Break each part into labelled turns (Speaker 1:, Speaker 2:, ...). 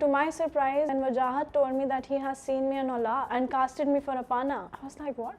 Speaker 1: To my surprise, and Wajahat told me that he has seen me in Aula and casted me for Apana. I was like, what?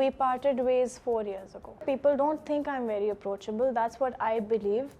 Speaker 1: we parted ways 4 years ago. People don't think I'm very approachable. That's what I believe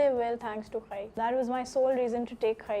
Speaker 1: they will thanks to Khai. That was my sole reason to take Khai.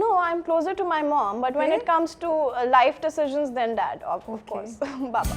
Speaker 1: No, I'm closer to my mom, but when it comes to life decisions, then dad, of course. Baba.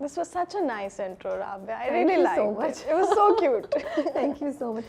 Speaker 1: This was such a nice intro, Rabia. I really liked it. It was so cute.
Speaker 2: Thank you so much.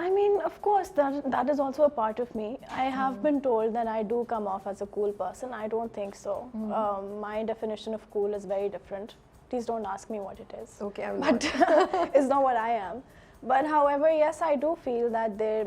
Speaker 1: I mean, of course, that is also a part of me. I have been told that I do come off as a cool person. I don't think so. My definition of cool is very different. Please don't ask me what it is.
Speaker 2: Okay,
Speaker 1: but it's not what I am. But however, yes, I do feel that there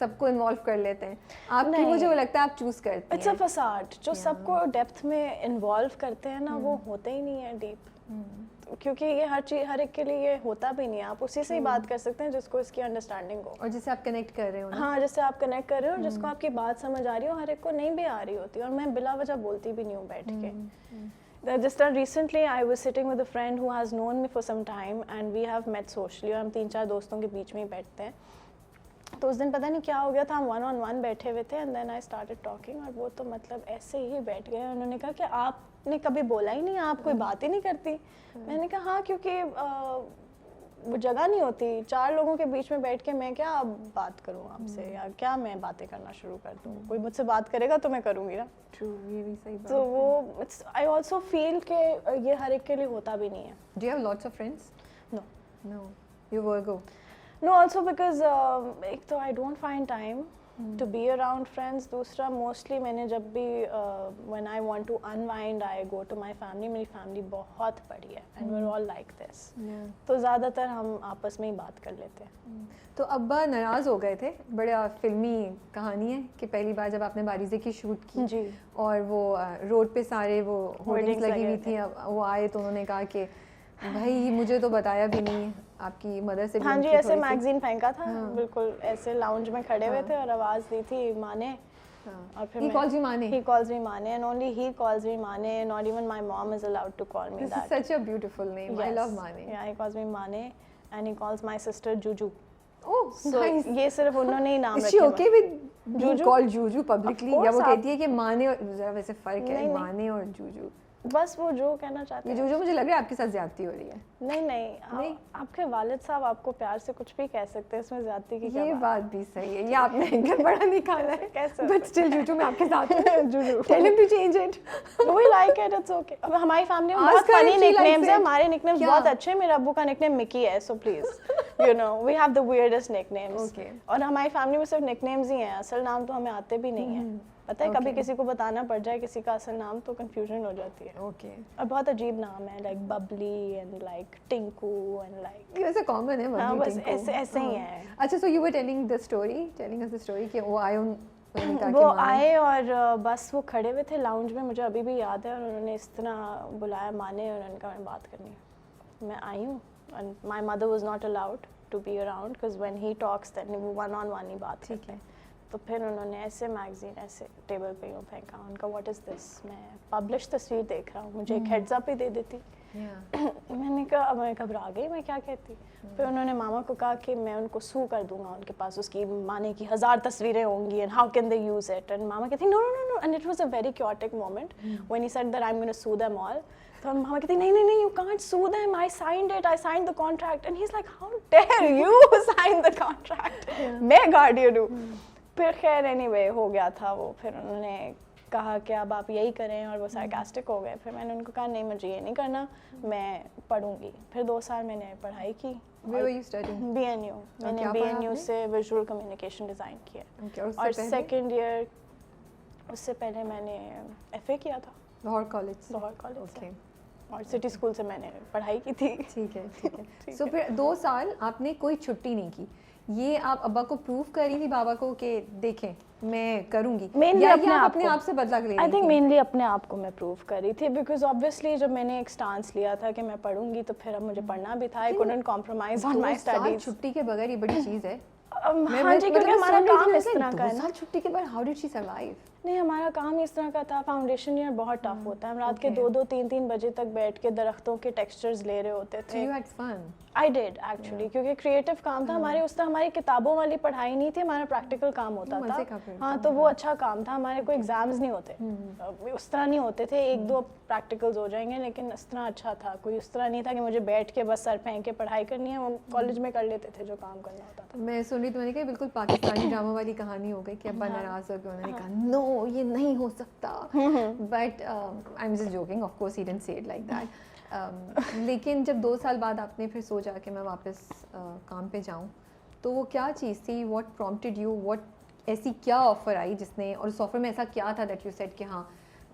Speaker 2: سب کو involve کر لیتے ہیں. آپ کی مجھے وہ لگتا ہے آپ چوز کرتے ہیں.
Speaker 1: اٹس اے فساد. جو سب کو ڈیپتھ میں انوالو کرتے ہیں نا وہ ہوتے ہی نہیں ہے ڈیپ, کیونکہ یہ ہر ایک کے لیے یہ ہوتا بھی نہیں ہے. آپ اسی سے ہی بات کر سکتے ہیں جس کو اس کی انڈرسٹینڈنگ ہو,
Speaker 2: اور جس سے آپ کنیکٹ کر رہے ہو.
Speaker 1: ہاں, جس سے آپ کنیکٹ کر رہے ہو اور جس کو آپ کی بات سمجھ آ رہی ہو. ہر ایک کو نہیں بھی آ رہی ہوتی, اور میں بلا وجہ بولتی بھی نہیں ہوں بیٹھ کے. جس طرح recently I was sitting with a friend who has known me for some time and we have met socially, اور ہم 3-4 دوستوں کے بیچ میں ہی بیٹھتے ہیں. تو اس دن پتہ نہیں کیا ہو گیا تھا, ہم 1-on-1 بیٹھے ہوئے تھے and then I started talking, اور وہ تو مطلب ایسے ہی بیٹھ گئے. انہوں نے کہا کہ آپ نے کبھی بولا ہی نہیں, آپ کوئی بات ہی نہیں کرتی. میں نے کہا ہاں, کیونکہ وہ جگہ نہیں ہوتی. 4 لوگوں کے بیچ میں بیٹھ کے میں کیا بات کروں آپ سے, یا کیا میں باتیں کرنا شروع کر دوں. کوئی مجھ سے بات کرے گا تو میں کروں گی نا.
Speaker 2: یہ بھی صحیح بات.
Speaker 1: تو وہ آئی آلسو فیل کہ یہ ہر ایک کے لیے ہوتا بھی نہیں ہے.
Speaker 2: Do you have lots of friends?
Speaker 1: نو
Speaker 2: یو ورگو.
Speaker 1: No, also because ایک تو I don't find time to be around friends. دوسرا موسٹلی میں نے جب بھی when I want to unwind I go to my family. میری فیملی بہت بڑی ہے and we're all like this. تو زیادہ تر ہم آپس میں ہی بات کر لیتے ہیں.
Speaker 2: تو ابا ناراض ہو گئے تھے, بڑا فلمی کہانی ہے کہ پہلی بار جب آپ نے باریزے کی شوٹ کی
Speaker 1: جی,
Speaker 2: اور وہ روڈ پہ سارے وہ ہورڈنگس لگی ہوئی تھی, وہ آئے تو انہوں نے کہا کہ بھائی مجھے تو بتایا بھی نہیں, آپ کی مدر سے.
Speaker 1: ہاں جی, ایسے میگزین پھینکا تھا بالکل ایسے لاؤنج میں کھڑے ہوئے تھے اور آواز دی تھی مانے, اور پھر
Speaker 2: he calls you Mane.
Speaker 1: He calls me Mane and only he calls me Mane. Not even my mom is allowed to call me
Speaker 2: that. This is such a beautiful name. Yes. I love Mane.
Speaker 1: Yeah, he calls me Mane and he calls my sister Juju.
Speaker 2: Oh,
Speaker 1: so nice. یہ صرف انہوں نے ہی نام رکھے.
Speaker 2: Is she okay with being called Juju publicly? یا وہ کہتی ہے کہ مانے, اور ذرا ویسے فرق ہے مانے اور جوجو.
Speaker 1: بس وہ جو کہنا چاہتے ہیں.
Speaker 2: جو مجھے لگ رہا ہے آپ کے ساتھ زیادتی ہو رہی ہے.
Speaker 1: نہیں, آپ کے والد صاحب آپ کو پیار سے کچھ بھی کہہ سکتے ہیں, اس میں زیادتی کی کیا بات.
Speaker 2: یہ بات بھی صحیح ہے, یہ آپ نے اینکر بڑا نکالا ہے. کیسے بٹ اسٹل جوجو میں آپ کے ساتھ ہوں. JoJo tell him to change it.
Speaker 1: We like it, it's okay. اب ہماری فیملی میں بہت فنی نک نیمز ہیں. ہمارے نک نیمز بہت اچھے ہیں. میرے ابو کا نک نیم مکی ہے, so please you know we have the weirdest nicknames. اور ہماری فیملی میں صرف نک نیمز ہی ہیں, اصل نام تو ہمیں آتے بھی نہیں ہیں. پتہ ہے کبھی کسی کو بتانا پڑ جائے کسی کا اصل نام تو کنفیوژن ہو جاتی ہے.
Speaker 2: اوکے.
Speaker 1: اور بہت عجیب نام ہے, like Babli and like Tinku and like.
Speaker 2: یہ ویسے کامن ہے,
Speaker 1: ہاں بس ایسے ہی ہے.
Speaker 2: اچھا, so you were telling the story کہ وہ آئے,
Speaker 1: وہ آئے اور بس وہ کھڑے ہوئے تھے لاؤنج میں, مجھے ابھی بھی یاد ہے, اور انہوں نے اس طرح بلایا مانے, اور انہوں نے کہا میں بات کرنی ہے. میں آئی ہوں, and my mother was not allowed to be around because when he talks then وہ 1-on-1 ہی بات کرتے ہیں. تو پھر انہوں نے ایسے میگزین ایسے ٹیبل پہ یوں پھینکا. ان کا واٹ از دس, میں پبلش تصویر دیکھ رہا ہوں, مجھے ایک ہیڈز اپ ہی دے دیتی. میں نے کہا, میں گھبرا گئی, میں کیا کہتی. پھر انہوں نے ماما کو کہا کہ میں ان کو سو کر دوں گا, ان کے پاس اس کی مانے کی 1000 تصویریں ہوں گی, and how can they use it. اینڈ ماما کہتی no no no, and it was a very cute moment when he said that I'm going to sue them all. تو ماما کہتی نہیں, you can't sue them, I signed the contract. And he's like, how dare you sign the contract, میں guardian ہوں. پھر خیر any way ہو گیا تھا وہ. پھر انہوں نے کہا کہ اب آپ یہی کریں, اور وہ سارکاسٹک ہو گئے. پھر میں نے ان کو کہا نہیں, مجھے یہ نہیں کرنا, میں پڑھوں گی. پھر 2 سال میں نے پڑھائی کی. BNU. میں نے BNU سے ویژول کمیونیکیشن ڈیزائن کیا, اور سیکنڈ ایئر اس سے پہلے میں نے FA کیا تھا
Speaker 2: لاہور کالج.
Speaker 1: سے, اور سٹی اسکول سے میں نے پڑھائی کی تھی.
Speaker 2: ٹھیک ہے. سو پھر 2 سال آپ نے کوئی چھٹی نہیں کی. یہ آپ ابا کو پروف کر رہی تھی بابا کو کہ دیکھیں میں کروں گی, یا اپنے آپ سے بدلا لے؟
Speaker 1: آئی تھنک مینلی اپنے آپ کو میں پروف کر رہی تھی, بیکاز آبویسلی جب میں نے ایک اسٹانس لیا تھا کہ میں پڑھوں گی تو پھر اب مجھے پڑھنا بھی تھا. I couldn't compromise on my studies.
Speaker 2: چھٹی کے بغیر یہ بڑی چیز ہے.
Speaker 1: ہاں جی, کیونکہ ہمارا کام اس طرح کا ہے.
Speaker 2: 2 سال چھٹی کے بعد ہاؤ ڈڈ شی سروائیو؟
Speaker 1: نہیں, ہمارا کام اس طرح کا تھا, فاؤنڈیشن ایئر بہت ٹف ہوتا ہے. ہم رات کے 2-2 3-3 بجے تک بیٹھ کے درختوں کے ٹیکسچرز لے رہے ہوتے تھے. I did actually, کیونکہ کریٹو کام تھا ہمارے. اس طرح ہماری کتابوں والی پڑھائی نہیں تھی, ہمارا پریکٹیکل کام ہوتا تھا. ہاں, تو وہ اچھا کام تھا. ہمارے کوئی ایگزامز نہیں ہوتے, اس طرح نہیں ہوتے تھے. 1-2 پریکٹیکلز ہو جائیں گے, لیکن اس طرح اچھا تھا. کوئی اس طرح نہیں تھا کہ مجھے بیٹھ کے بس سر پھینک کے پڑھائی کرنی ہے. ہم کالج میں کر لیتے تھے جو کام کرنا ہوتا تھا.
Speaker 2: میں سن رہی تو میں نے کہا بالکل پاکستانی ڈرامہ والی کہانی ہو گئی کہ ابا ناراض ہو کے انہوں نے کہا نو یہ نہیں ہو سکتا. But I am just joking, of course he didn't سے اٹ لائک دیٹ. لیکن جب 2 سال بعد آپ نے پھر سوچا کہ میں واپس کام پہ جاؤں, تو وہ کیا چیز تھی, واٹ پرومپٹڈ یو, واٹ ایسی کیا آفر آئی جس نے, اور اس آفر میں ایسا کیا تھا دیٹ یو سیڈ کہ ہاں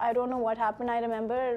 Speaker 1: I don't know what happened. I remember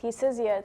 Speaker 1: thesis year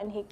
Speaker 1: and he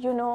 Speaker 1: you know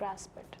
Speaker 1: grasp it.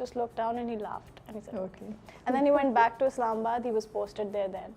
Speaker 1: just looked down and he laughed and he said okay. And then he went back to Islamabad, he was posted there then.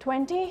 Speaker 1: 20,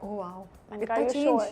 Speaker 2: Oh wow.
Speaker 1: Are you sure?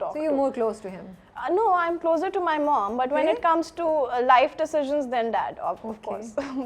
Speaker 1: talk to.
Speaker 2: So you're more close to him?
Speaker 1: No, I'm closer to my mom, but when it comes to life decisions, then dad, of course,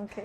Speaker 2: Okay.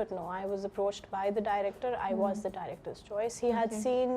Speaker 1: but no, I was approached by the director. I was the director's choice. He had seen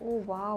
Speaker 2: Oh wow,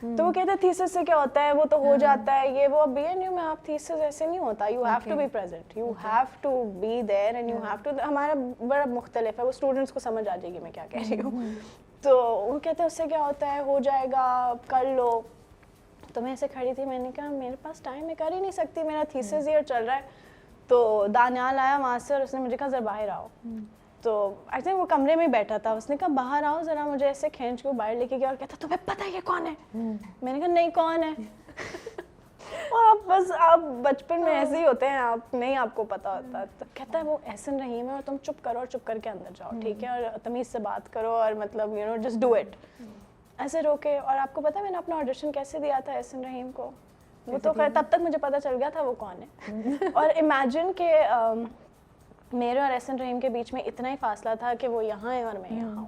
Speaker 1: تو وہ کہتے ہیں thesis سے کیا ہوتا ہے, وہ تو ہو جاتا ہے یہ وہ. BNU میں آپ تھیسس ایسے نہیں ہوتا, you have to be present, you have to be there and you have to. ہمارا بڑا مختلف ہے, وہ اسٹوڈنٹس کو سمجھ آ جائے گی میں کیا کہہ رہی ہوں. تو وہ کہتے ہیں اس سے کیا ہوتا ہے, ہو جائے گا, کر لو. تو میں ایسے کھڑی تھی, میں نے کہا میرے پاس ٹائم, میں کر ہی نہیں سکتی, میرا تھیسس ایئر چل رہا ہے. تو دانیال آیا وہاں سے اور اس نے مجھے کہا ذرا باہر آؤ. تو آئی تھنک وہ کمرے میں بیٹھا تھا, اس نے کہا باہر آؤ ذرا, مجھے ایسے کھینچ کے باہر لے کے گیا اور کہتا تمہیں پتہ ہے یہ کون ہے؟ میں نے کہا نہیں کون ہے. اور بس آپ بچپن میں ایسے ہی ہوتے ہیں, آپ نہیں آپ کو پتا ہوتا. تو کہتا ہے وہ احسن رحیم ہے اور تم چپ کرو اور چپ کر کے اندر جاؤ, ٹھیک ہے, اور تمیز سے بات کرو اور مطلب you know just do it. ایسے روکے. اور آپ کو پتا ہے میں نے اپنا آڈیشن کیسے دیا تھا احسن رحیم کو؟ وہ تو خیر تب تک مجھے پتا چل گیا تھا وہ کون ہے. اور امیجن کہ میرے اور احسن رحیم کے بیچ میں اتنا ہی فاصلہ تھا کہ وہ یہاں ہے اور میں یہاں ہوں,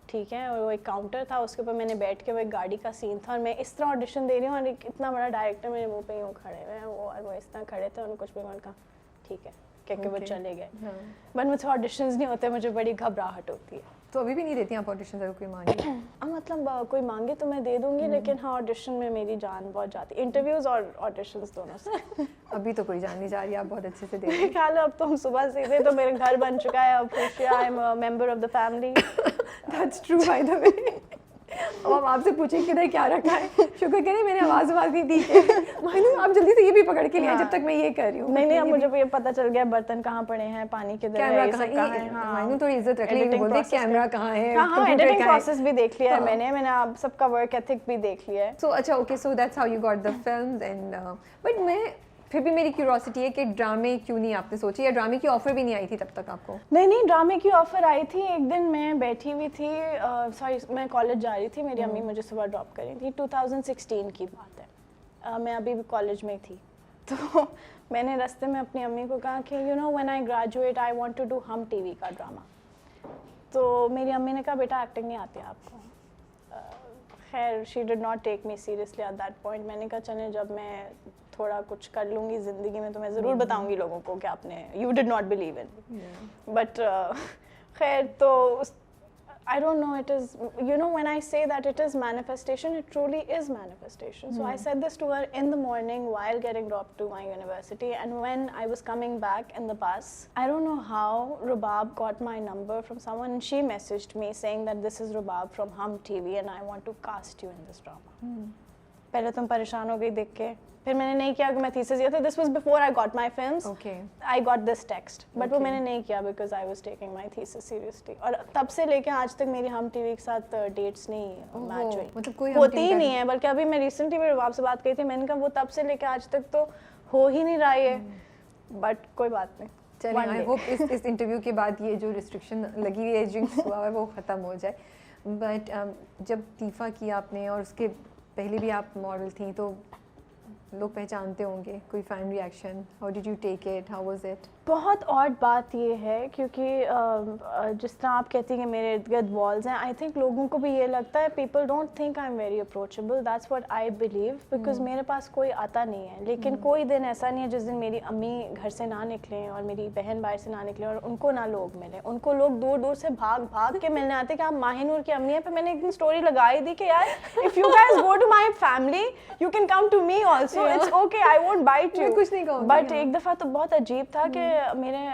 Speaker 1: ٹھیک ہے. اور وہ ایک کاؤنٹر تھا, اس کے اوپر میں نے بیٹھ کے وہ ایک گاڑی کا سین تھا اور میں اس طرح آڈیشن دے رہی ہوں اور ایک اتنا بڑا ڈائریکٹر میرے منہ پہ یوں کھڑے ہوئے ہیں, وہ اس طرح کھڑے تھے, انہوں نے کچھ بھی کہا ٹھیک ہے کہ وہ چلے گئے. بٹ مجھے آڈیشنز نہیں ہوتے, مجھے بڑی گھبراہٹ ہوتی ہے.
Speaker 2: تو ابھی بھی نہیں دیتی آپ آڈیشن اگر کوئی مانگے؟
Speaker 1: مطلب کوئی مانگے تو میں دے دوں گی, لیکن ہاں آڈیشن میں میری جان بہت جاتی ہے, انٹرویوز اور آڈیشنز دونوں سے.
Speaker 2: ابھی تو کوئی جان نہیں جا رہی, آپ بہت اچھے سے دے رہی
Speaker 1: ہیں. خیال ہے اب تو ہم صبح سیدھے, تو میرے گھر بن چکا ہے اب, خوشیاں, I am a member of the family.
Speaker 2: That's true by the way. اب ہم آپ سے پوچھیں کہ کیا رکھا ہے, شکر کریں میں نے آواز نہیں دی کہ آپ جلدی سے یہ بھی پکڑ کے لیا جب تک میں یہ کر رہی ہوں.
Speaker 1: نہیں اب مجھے یہ پتہ چل گیا برتن کہاں پڑے ہیں, پانی کدھر ہے,
Speaker 2: کیمرہ کہاں ہے. ہاں تھوڑی عزت رکھ لیں, بولتے کیمرہ کہاں ہے.
Speaker 1: ہاں ایڈیٹنگ پروسیس بھی دیکھ لیا ہے میں نے آپ سب کا ورک ایتھک بھی دیکھ لیا ہے.
Speaker 2: سو اچھا okay, so that's how you got the films. And but میں پھر بھی میری کیوریوسٹی ہے کہ ڈرامے کیوں نہیں آپ نے سوچی, یا ڈرامے کی آفر بھی نہیں آئی تھی تب تک آپ کو؟
Speaker 1: نہیں ڈرامے کی آفر آئی تھی. ایک دن میں بیٹھی ہوئی تھی, سوری میں کالج جا رہی تھی, میری امی مجھے صبح ڈراپ کر رہی تھی, 2016 کی بات ہے, میں ابھی بھی کالج میں تھی. تو میں نے راستے میں اپنی امی کو کہا کہ you know when I graduate I want to do Hum TV کا ڈرامہ. تو میری امی نے کہا بیٹا ایکٹنگ نہیں آتی آپ کو. خیر she did not take me seriously at that point. میں نے کہا چلیں جب میں تھوڑا کچھ کر لوں گی زندگی میں تو میں ضرور بتاؤں گی لوگوں کو کہ آپ نے you did not believe in. But خیر تو I don't know, it is, you know, when I say that it is manifestation, it truly is manifestation. So I said this to her in the morning while getting dropped to my university, and when I was coming back in the bus, I don't know how Rubab got my number from someone, and she messaged me saying that this is Rubab from Hum TV and I want to cast you in this drama. پہلے تم پریشان ہو گئی دیکھ کے, پھر میں نے نہیں کیا کہ میں تھیسس, یہ تھا this was before I got my films, I got this text, but وہ میں نے نہیں کیا because I was taking my thesis seriously. اور تب سے لے کے آج تک میری ہم ٹی وی کے ساتھ ڈیٹس نہیں میچ ہوئی, مطلب ہوتی ہی نہیں ہے. بلکہ ابھی میں ریسنٹلی بھی رباب سے بات کی تھی, میں نے کہا وہ تب سے لے کے آج تک تو ہو ہی نہیں رہا ہے, بٹ کوئی بات نہیں.
Speaker 2: چلیں آئی ہوپ اس انٹرویو کے بعد یہ جو ریسٹرکشن لگی ہوئی ہے ڈرنکس ہوا ہے وہ ختم ہو جائے. بٹ جب طیفہ کیا آپ نے اور اس کے پہلے بھی آپ ماڈل تھیں تو لوگ پہچانتے ہوں گے, کوئی fan reaction, how did you take it, how was it?
Speaker 1: بہت آڈ بات یہ ہے کیونکہ جس طرح آپ کہتی ہیں کہ میرے ارد گرد والز ہیں, آئی تھنک لوگوں کو بھی یہ لگتا ہے, people don't think I am very approachable, that's what I believe, because میرے پاس کوئی آتا نہیں ہے. لیکن کوئی دن ایسا نہیں ہے جس دن میری امی گھر سے نہ نکلیں اور میری بہن باہر سے نہ نکلیں اور ان کو نہ لوگ ملیں. ان کو لوگ دور دور سے بھاگ کے ملنے آتے کہ آپ ماہی نور کی امی ہیں. پھر میں نے ایک دن اسٹوری لگائی دی کہ یار if you guys go to my family you can come to me also, it's okay, I won't bite you,
Speaker 2: کچھ نہیں کہوں.
Speaker 1: بٹ ایک دفعہ تو بہت عجیب تھا کہ میرے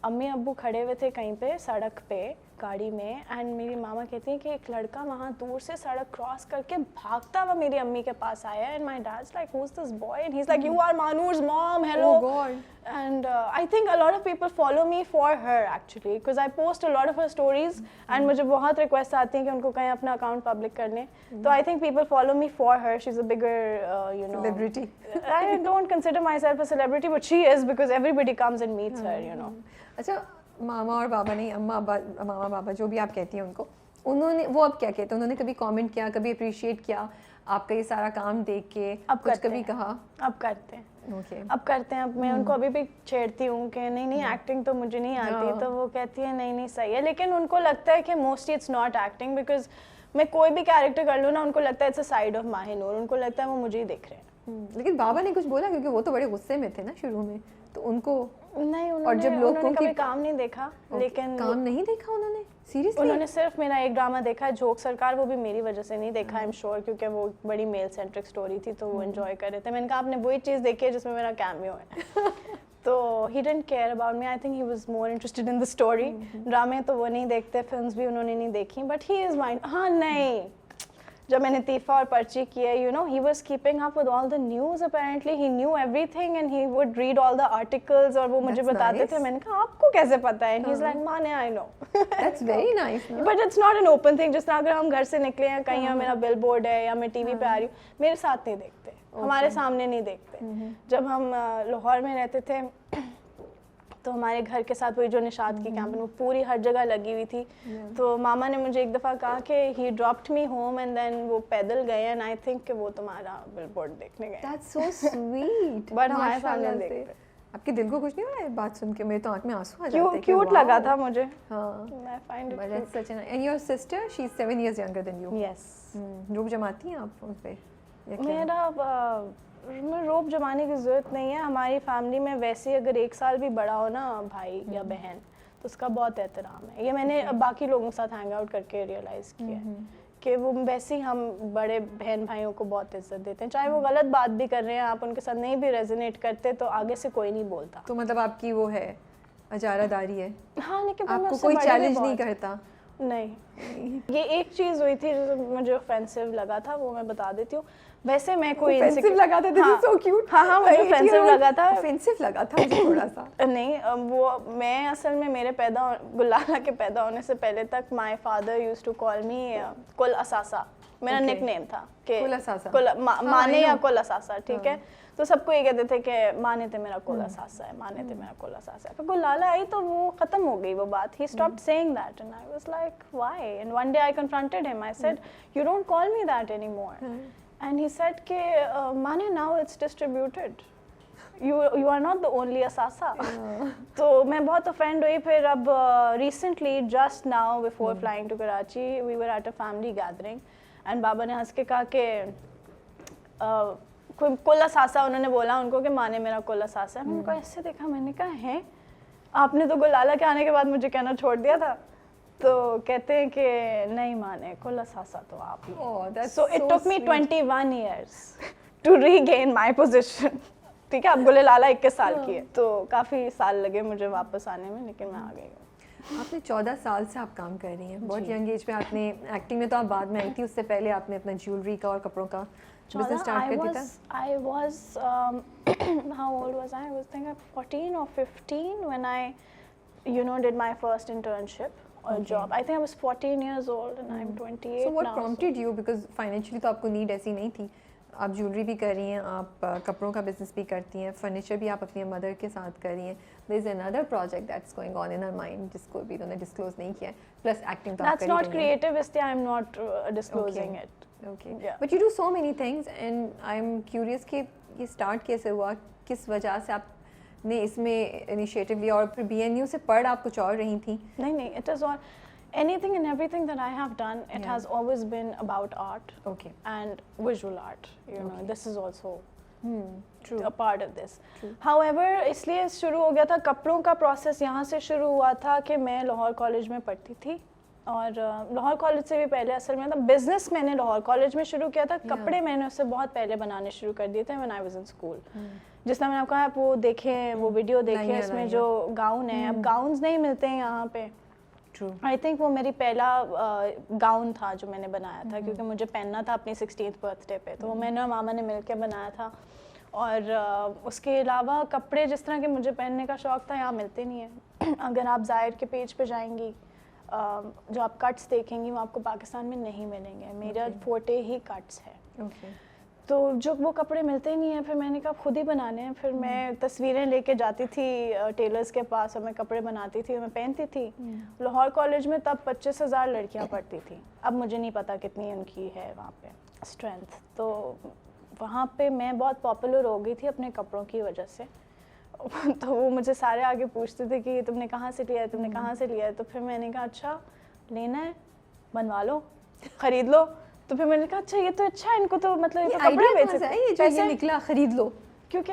Speaker 1: امی ابو کھڑے ہوئے تھے کہیں پہ سڑک پہ گاڑی میں, اینڈ میری ماما کہتی ہیں کہ ایک لڑکا وہاں دور سے سڑک کراس کر کے بھاگتا ہوا میری امی کے پاس آیا, and my dad's like who is this boy, and he is like you are مانور's mom, hello. And I think a lot of people follow me for her actually because I post a lot of her stories and مجھے بہت requests آتی ہیں کہ ان کو کہیں اپنا account public کر لیں. تو I think people follow me for her. She's a bigger you know
Speaker 2: celebrity.
Speaker 1: I don't consider myself a celebrity but she is because everybody comes and meets her, you know.
Speaker 2: اچھا ماما اور بابا نہیں, ماما بابا جو بھی آپ کہتی ہیں ان کو, انہوں نے وہ اب کیا کہتے ہیں, انہوں نے کبھی کامنٹ کیا, کبھی اپریشیٹ کیا آپ کا یہ سارا کام دیکھ کے, کچھ کبھی کہا؟
Speaker 1: اب کرتے ہیں, اب کرتے ہیں. اب میں ان کو ابھی بھی چھیڑتی ہوں کہ نہیں ایکٹنگ تو مجھے نہیں آتی, تو وہ کہتی ہے نہیں صحیح ہے, لیکن ان کو لگتا ہے کہ mostly it's not acting, because میں کوئی بھی کیریکٹر کر لوں نا ان کو لگتا ہے اٹس اے سائڈ آف ماہی نور, ان کو لگتا ہے وہ مجھے ہی دیکھ رہے ہیں.
Speaker 2: لیکن بابا نے کچھ بولا کیونکہ وہ تو بڑے غصے میں تھے نا شروع میں, تو ان کو
Speaker 1: نہیں,
Speaker 2: اور جب لوگوں
Speaker 1: انہوں نے کبھی
Speaker 2: کی
Speaker 1: کام نہیں دیکھا, لیکن
Speaker 2: کام نہیں دیکھا انہوں نے سیریسلی.
Speaker 1: انہوں نے صرف میرا ایک ڈرامہ دیکھا ہے جھوک سرکار, وہ بھی میری وجہ سے نہیں دیکھا آئی ایم شیور, کیونکہ وہ بڑی میل سینٹرک اسٹوری تھی تو وہ انجوائے کر رہے تھے. میں نے کہا آپ نے وہی چیز دیکھی ہے جس میں میرا کیمیو ہے. تو he didn't care about me, I think he was more interested in the story. ڈرامے تو وہ نہیں دیکھتے, فلمس بھی انہوں نے نہیں دیکھی, بٹ ہی از مائنڈ. ہاں نہیں, جب میں نے طیفہ اور پرچی کی ہے, you know he was keeping up with all the news, apparently he knew everything and he would read all the articles, اور وہ مجھے بتاتے تھے. میں نے کہا آپ کو کیسے پتا ہے؟ ہی از لائک مانے I know.
Speaker 2: That's very nice,
Speaker 1: but it's not an open thing. جس طرح اگر ہم گھر سے نکلے ہیں کہیں, میرا بل بورڈ ہے یا میں ٹی وی پہ آ رہی ہوں, میرے ساتھ نہیں دیکھتے, ہمارے سامنے نہیں دیکھتے. جب ہم لاہور میں رہتے تھے تو ہمارے گھر کے ساتھ وہی جو نشاط کی کیمپین وہ پوری ہر جگہ لگی ہوئی تھی. تو ماما نے مجھے ایک دفعہ کہا کہ he dropped me home and then وہ پیدل گئے, اینڈ آئی تھنک کہ وہ تمہارا بل بورڈ دیکھنے گئے.
Speaker 2: That's so sweet.
Speaker 1: بٹ ہمارے سامنے دیکھتے.
Speaker 2: آپ کے دل کو کچھ نہیں ہو رہا ہے بات سن کے؟ میرے تو آنکھ میں آنسو آ جاتے ہیں.
Speaker 1: کیوٹ لگا تھا مجھے.
Speaker 2: ہاں,
Speaker 1: میں find it
Speaker 2: but it's such an. And your sister she is 7 years younger than you.
Speaker 1: Yes.
Speaker 2: روب جماتی ہیں آپ ان پہ؟
Speaker 1: میرا روب جمانے کی ضرورت نہیں ہے. ہماری فیملی میں ویسے اگر 1 سال بھی بڑا ہو نا بھائی یا بہن, تو اس کا بہت احترام ہے. یہ میں نے باقی لوگوں کے ساتھ ہینگ آؤٹ کر کے ریئلائز کیا ہے کہ وہ ویسے ہی ہم بڑے بہن بھائیوں کو بہت عزت دیتے ہیں, چاہے وہ غلط بات بھی کر رہے ہیں, آپ ان کے ساتھ نہیں بھی ریزونیٹ کرتے تو آگے سے کوئی نہیں بولتا.
Speaker 2: تو مطلب آپ کی وہ ہے اجارہ داری ہے.
Speaker 1: ہاں, لیکن
Speaker 2: آپ کو کوئی چیلنج نہیں کرتا؟
Speaker 1: نہیں. یہ ایک چیز ہوئی تھی جو مجھے اوفینسو لگا تھا, وہ میں بتا دیتی ہوں. ویسے میں کوئی
Speaker 2: اوفینسو لگا تھا, دس از سو کیوٹ.
Speaker 1: ہاں مجھے اوفینسو لگا تھا.
Speaker 2: اوفینسو لگا تھا مجھے تھوڑا سا.
Speaker 1: نہیں, وہ میں اصل میں میرے گلالہ کے پیدا ہونے سے پہلے تک my father use to call me کل اثاثہ, میرا نک نیم تھا کہ مانے یا کل اثاثہ, ٹھیک ہے. تو سب کو یہ کہتے تھے کہ مانے تھے میرا کل اثاثہ ہے, مانے تھے میرا کل اثاثہ ہے. پھر گلالہ آئی تو وہ ختم ہو گئی وہ بات. He stopped saying that and I was like why, and one day I confronted him. I said you don't call me that anymore. And he said کہ مانے now it's distributed, you are not the only اثاثہ. تو میں بہت offend ہوئی. پھر اب recently just now before flying to Karachi we were at a family gathering, and بابا نے ہنس کے کہا کہ کل اثاثہ, انہوں نے بولا ان کو کہ مانے میرا کل اثاثہ ہے. میں نے کہا ایسے دیکھا, میں نے کہا ہے آپ نے تو گلالہ کے آنے کے بعد مجھے کہنا چھوڑ دیا تھا. تو کہتے ہیں کہ نہیں مانے کل اثاثہ تو آپ ہی. So it took me 21 years to regain my position. ٹھیک ہے, اب گلالہ 21 سال کی ہے, تو کافی سال لگے مجھے واپس آنے میں, لیکن میں آ گئی ہوں.
Speaker 2: آپ نے 14 سال سے آپ کام کر رہی ہیں, بہت ینگ ایج پہ آپ نے ایکٹنگ میں تو آپ بعد میں آئی تھی, اس سے پہلے آپ نے اپنا جیولری کا اور کپڑوں کا بزنس اسٹارٹ کر دیا تھا.
Speaker 1: I was how old was I? I was thinking 14 or 15 when I did my first internship or job. I think I was 14 years old and I'm 28 now.
Speaker 2: So what prompted you, because financially تو آپ کو need ایسی نہیں تھی, آپ jewellery بھی کر رہی ہیں, آپ کپڑوں کا بزنس بھی کرتی ہیں, فرنیچر بھی آپ اپنی مدر کے ساتھ کر رہی ہیں. there is another project that's going on in her mind جس کو بھی انہوں نے ڈسکلوز نہیں کیا ہے, پلس ایکٹنگ تو آپ کر رہی ہیں.
Speaker 1: That's not creative, اس لیے I'm not disclosing it.
Speaker 2: Okay. But you do so many things and I'm curious کہ یہ اسٹارٹ کیسے ہوا, کس وجہ سے آپ نے اس میں انیشیٹو لیا, اور پھر BNU سے پڑھ آپ کچھ اور رہی تھیں؟
Speaker 1: نہیں, it is all anything and everything that I have done, it has always been about art.
Speaker 2: Okay.
Speaker 1: And visual art, you know, this is also
Speaker 2: True.
Speaker 1: a part of this. However, اس لیے شروع ہو گیا تھا کپڑوں کا process, یہاں سے شروع ہوا تھا کہ میں لاہور کالج میں پڑھتی تھی, اور لاہور کالج سے بھی پہلے اصل میں تھا بزنس میں نے لاہور کالج میں شروع کیا تھا. کپڑے میں نے اس سے بہت پہلے بنانے شروع کر دیے تھے when I was in school. جس طرح میں نے آپ کو کہا, آپ وہ دیکھیں, وہ ویڈیو دیکھیں, اس میں جو گاؤن ہے, اب گاؤنز نہیں ملتے ہیں یہاں پہ. آئی تھنک وہ میری پہلا گاؤن تھا جو میں نے بنایا تھا, کیونکہ مجھے پہننا تھا اپنی 16th برتھ ڈے پہ, تو وہ میں نے اور ماما نے مل کے بنایا تھا. اور اس کے علاوہ کپڑے جس طرح کے مجھے پہننے کا شوق تھا یہاں ملتے نہیں ہیں. اگر آپ ظاہر کے پیج پہ جائیں گی, جو آپ کٹس دیکھیں گی وہ آپ کو پاکستان میں نہیں ملیں گے. میرا فورٹے ہی کٹس ہے. تو جو وہ کپڑے ملتے نہیں ہیں, پھر میں نے کہا خود ہی بنانے ہیں. پھر میں تصویریں لے کے جاتی تھی ٹیلرز کے پاس, اور میں کپڑے بناتی تھی, میں پہنتی تھی. لاہور کالج میں تب 25,000 لڑکیاں پڑھتی تھیں, اب مجھے نہیں پتا کتنی ان کی ہے وہاں پہ اسٹرینتھ. تو وہاں پہ میں بہت پاپولر ہو گئی تھی اپنے کپڑوں کی وجہ سے. تو وہ مجھے سارے آگے پوچھتے تھے کہ تم نے کہاں سے لیا ہے, تم نے کہاں سے لیا ہے. تو پھر میں نے کہا اچھا لینا ہے بنوا لو, خرید لو. تو پھر میں نے کہا اچھا یہ تو اچھا ہے, ان کو تو مطلب یہ تو کپڑے بیچ سکتے ہیں,
Speaker 2: یہ نکلا خرید لو.
Speaker 1: کیونکہ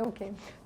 Speaker 2: Okay.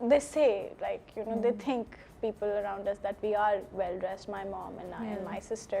Speaker 1: they say like you know they think people around us that we are well dressed, my mom and I and my sister.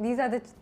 Speaker 2: These are the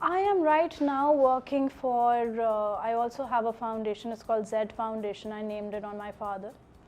Speaker 1: I am right now working for, I also have a foundation, it's called Z Foundation. I named it on my father.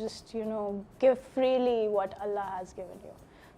Speaker 1: just you know give freely what Allah has given you.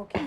Speaker 2: Okay.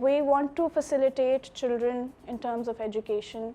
Speaker 1: we want to facilitate children in terms of education.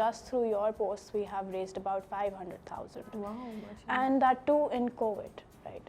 Speaker 1: just through your posts we have raised about 500,000.
Speaker 2: Wow,
Speaker 1: and that too in COVID, right?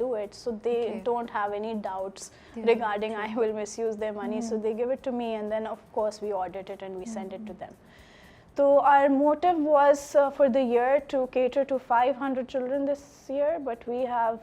Speaker 1: do it, so they don't have any doubts regarding I will misuse their money. So they give it to me, and then of course we audit it and we send it to them. So our motive was for the year to cater to 500 children this year, but we have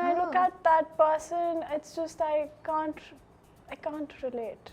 Speaker 1: I look at that person, it's just I can't relate.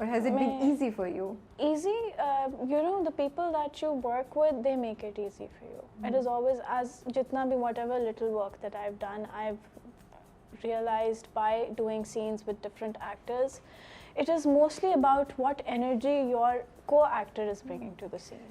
Speaker 2: Or has it been easy for you?
Speaker 1: Easy, you know, the people that you work with, they make it easy for you. It is always, as jitna bhi whatever little work that I've done, I've realized by doing scenes with different actors, it is mostly about what energy your co-actor is bringing to the scene.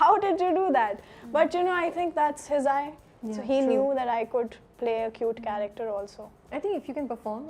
Speaker 1: how did you do that? But you know, I think that's his eye. So he knew that I could play a cute character also.
Speaker 2: I think if you can perform,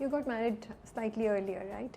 Speaker 2: You got married slightly earlier, right?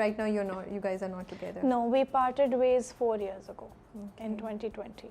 Speaker 2: right now you guys are not together.
Speaker 1: No, we parted ways 4 years ago in 2020.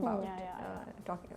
Speaker 2: about talking,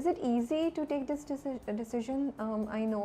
Speaker 2: is it easy to take this decision? I know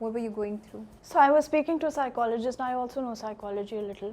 Speaker 2: What were you going through?
Speaker 1: So I was speaking to a psychologist. I also know psychology a little.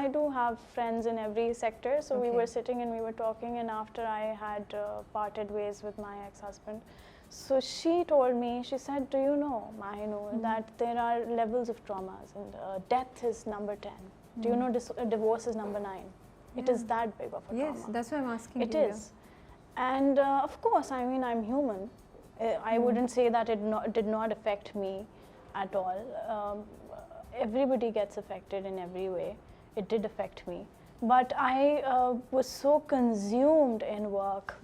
Speaker 1: I do have friends in every sector. So we were sitting and we were talking, and after I had parted ways with my ex-husband, so she told me, she said, do you know, Mahinoor, that there are levels of traumas, and death is number 10. Do you know divorce is number 9? It is that big of a trauma.
Speaker 2: Yes, that's why I'm asking you.
Speaker 1: It is. And of course, I mean, I'm human. I wouldn't say that it did not affect me at all. Everybody gets affected in every way. It did affect me. But I was so consumed in work.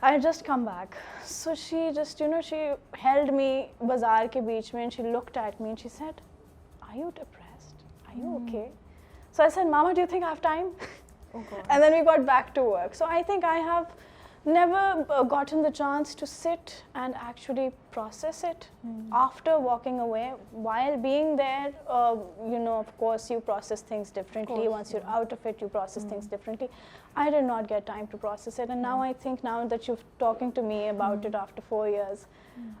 Speaker 1: I had just come back. So she just, she held me bazaar ke beech mein, and she looked at me and she said, are you depressed? Are you okay? So I said, Mama, do you think I have time? Oh God. And then we got back to work. So I think I have never gotten the chance to sit and actually process it after walking away. While being there, you know, of course you process things differently. Once you're out of it, you process things differently. I did not get time to process it, and now I think, now that you're talking to me about it after 4 years,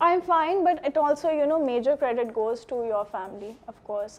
Speaker 1: I'm fine, but it also, you know, major credit goes to your family, of course.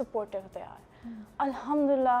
Speaker 1: supportive they are. Alhamdulillah,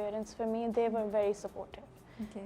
Speaker 1: parents for me. They were very supportive.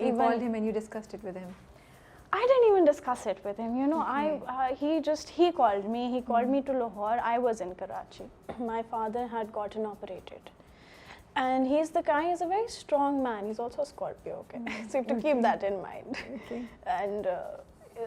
Speaker 2: you called him and you discussed it with him.
Speaker 1: I didn't even discuss it with him, you know. He called me. He called me to Lahore. I was in Karachi. My father had gotten operated, and he's a very strong man. He's also a Scorpio, okay. So you have to keep that in mind. And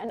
Speaker 1: And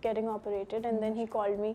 Speaker 1: getting operated, and then he called me.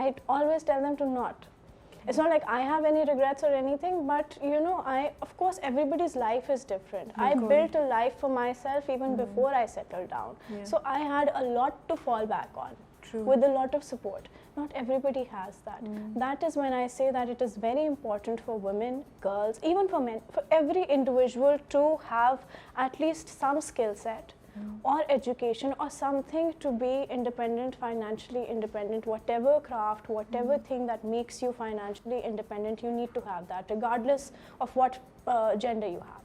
Speaker 1: I always tell them to not. It's not like I have any regrets or anything, but you know, of course everybody's life is different. I built a life for myself even before I settled down. So I had a lot to fall back on. True. With a lot of support. Not everybody has that. That is when I say that it is very important for women, girls, even for men, for every individual to have at least some skill set or education or something to be independent, financially independent. Whatever craft, whatever thing that makes you financially independent, you need to have that regardless of what gender you have.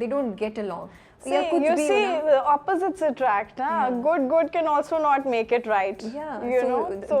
Speaker 2: they don't get along.
Speaker 1: See, you see, opposites attract. Good can also not make it right.
Speaker 2: Yeah.
Speaker 1: You know. So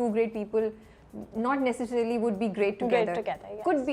Speaker 2: 2 great people not necessarily would be great together.
Speaker 1: Yes.
Speaker 2: Could be,